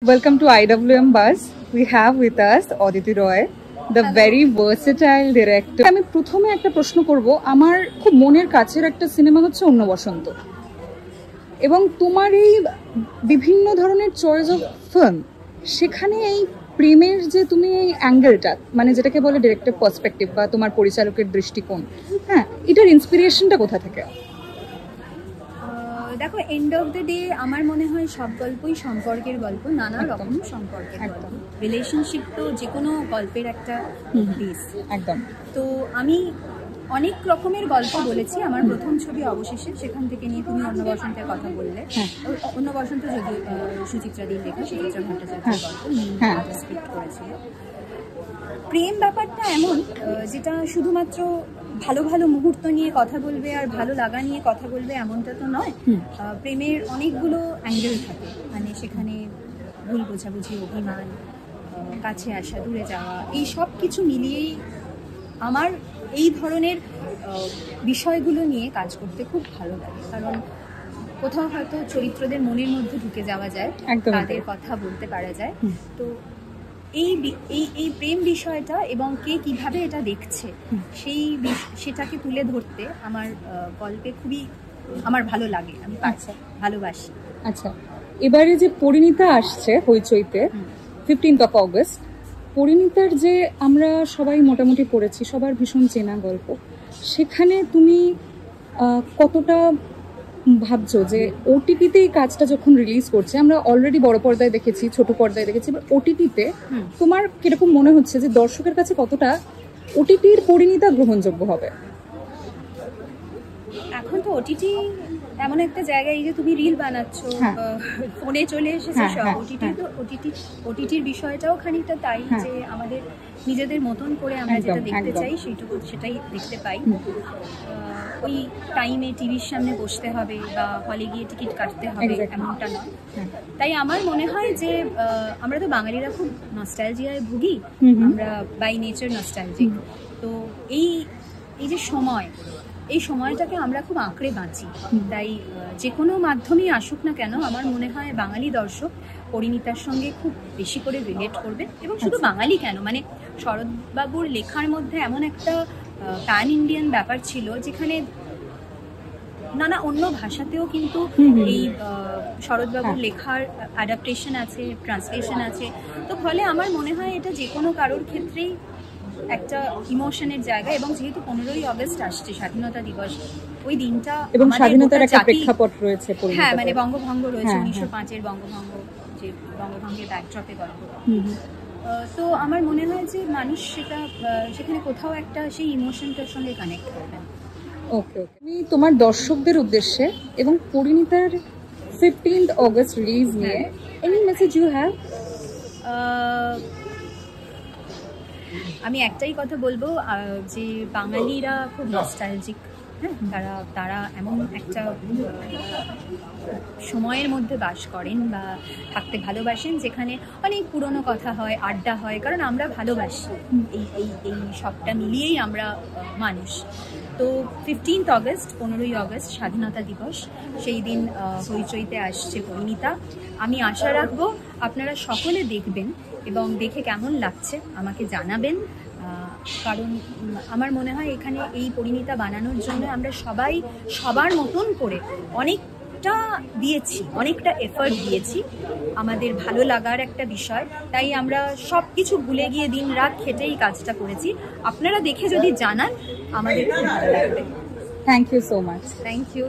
Welcome to IWM Buzz. We have with us Aditi Roy, the very versatile director. আমি প্রথমে একটা প্রশ্ন করব, আমার খুব মনের কাছের একটা সিনেমা হচ্ছে অন্য বসন্ত, এবং তোমার এই বিভিন্ন ধরনের চয়েস অফ ফিল্ম, সেখানে এই প্রেমের যে তুমি এই অ্যাঙ্গেলটা, মানে যেটাকে বলে ডিরেক্টর পার্সপেক্টিভ বা তোমার পরিচালকের দৃষ্টিকোণ, হ্যাঁ, এটার ইন্সপিরেশনটা কোথা থেকে? দেখো, এন্ড অফ দ্য ডে আমার মনে হয় সব গল্পই সম্পর্কের গল্প, নানা রকম সম্পর্কের গল্প। রিলেশনশিপ তো যে কোনো গল্পের একটা বেস। একদম। তো আমি অনেক রকমের গল্প বলেছি। আমার প্রথম ছবি অবশেষে, সেখান থেকে নিয়ে তুমি অন্য বসন্তের কথা বললে। অন্য বসন্ত যদি সুচিত্রা দিন লেখা, সুচিত্রা ভট্টাচার্যের গল্প স্ক্রিপ্ট করেছিল। প্রেম ব্যাপারটা এমন যেটা শুধুমাত্র ভালো ভালো মুহূর্ত নিয়ে কথা বলবে আর ভালো লাগা নিয়ে কথা বলবে এমনটা তো নয়। প্রেমের অনেকগুলো অ্যাঙ্গেল থাকে, মানে সেখানে ভুল বোঝাবুঝি, অভিমান, কাছে আসা, দূরে যাওয়া, এই সব কিছু মিলিয়েই আমার এই ধরনের বিষয়গুলো নিয়ে কাজ করতে খুব ভালো লাগে। কারণ কোথাও হয়তো চরিত্রদের মনের মধ্যে ঢুকে যাওয়া যায়, তাদের কথা বলতে পারা যায়। তো এই প্রেম বিষয়টা এবং কে কিভাবে এটা দেখছে সেটাকে তুলে ধরতে আমার গল্পে খুবই আমার ভালো লাগে, আমি ভালোবাসি। আচ্ছা, এবারে যে পরিণীতা আসছে হইচইতে 15 অগস্ট, পরিণীতার যে আমরা সবাই মোটামুটি পড়েছি, সবার ভীষণ চেনা গল্প, সেখানে তুমি কতটা ভাবছো যে ওটিটিতে এই কাজটা যখন রিলিজ করছে, আমরা অলরেডি বড় পর্দায় দেখেছি, ছোট পর্দায় দেখেছি, এবার ওটিটিতে তোমার কিরকম মনে হচ্ছে যে দর্শকের কাছে কতটা ওটিটির পরিণীতা গ্রহণযোগ্য হবে? এখন তো ওটিটি এমন একটা জায়গায় যে তুমি রিল বানাচ্ছ, ফোনে চলে এসেছে সব। ওটিটির বিষয়টাও খানিকটা তাই, যে আমাদের নিজেদের মতন করে আমরা যেটা দেখতে চাই সেটাই দেখতে পাই। ওই টাইমে টিভির সামনে বসতে হবে বা হলে গিয়ে টিকিট কাটতে হবে এমনটা নয়। তাই আমার মনে হয় যে আমরা তো বাঙালিরা খুব নস্টালজিয়ায় ভুগি, আমরা বাই নেচার নস্টালজিক। তো এই যে এই সময়টাকে আমরা খুব আঁকড়ে বাঁচি। তাই যে কোনো মাধ্যমেই আসুক না কেন, আমার মনে হয় বাঙালি দর্শক পরিণীতার সঙ্গে খুব বেশি করে রিলেট করবে। এবং শুধু বাঙালি কেন, মানে শরৎবাবুর লেখার মধ্যে এমন একটা প্যান ইন্ডিয়ান ব্যাপার ছিল, যেখানে নানা অন্য ভাষাতেও কিন্তু এই শরৎবাবুর লেখার অ্যাডাপ্টেশন আছে, ট্রান্সলেশন আছে। তো ফলে আমার মনে হয় এটা যে কোনো কারোর ক্ষেত্রেই একটা ইমোশনের জায়গা। এবং যেহেতু 15ই অগস্ট আসছে, স্বাধীনতা দিবস, ওই দিনটা এবং স্বাধীনতার একটা প্রেক্ষাপট রয়েছে, হ্যাঁ, মানে বঙ্গভঙ্গ রয়েছে, 1905-এর বঙ্গভঙ্গ, যে বঙ্গভঙ্গের ব্যাকড্রপে গল্প। তো আমার মনে হয় যে মানুষ সেখানে কোথাও একটা সেই ইমোশনটার সঙ্গে কানেক্ট করবেন। ওকে, তুমি তোমার দর্শকদের উদ্দেশ্যে এবং পরিণীতার 15 অগস্ট রিলিজ নিয়ে এনি মেসেজ ইউ হ্যাভ? আমি একটাই কথা বলবো, যে বাঙালিরা খুব নস্টালজিক। হ্যাঁ, তারা এমন একটা সময়ের মধ্যে বাস করেন বা থাকতে ভালোবাসেন, যেখানে অনেক পুরনো কথা হয়, আড্ডা হয়, কারণ আমরা ভালোবাসি। এই সবটা মিলিয়েই আমরা মানুষ। তো 15 অগস্ট, 15ই অগস্ট স্বাধীনতা দিবস, সেই দিন হইচইতে আসছে পরিণীতা। আমি আশা রাখবো আপনারা সকলে দেখবেন এবং দেখে কেমন লাগছে আমাকে জানাবেন। কারণ আমার মনে হয় এখানে এই পরিণীতা বানানোর জন্য আমরা সবাই সবার মতন করে অনেকটা দিয়েছি, অনেকটা এফর্ট দিয়েছি। আমাদের ভালো লাগার একটা বিষয়, তাই আমরা সব কিছু ভুলে গিয়ে দিন রাত খেটেই কাজটা করেছি। আপনারা দেখে যদি জানান, আমাদের খুব ভালো লাগবে। Thank you so much. Thank you.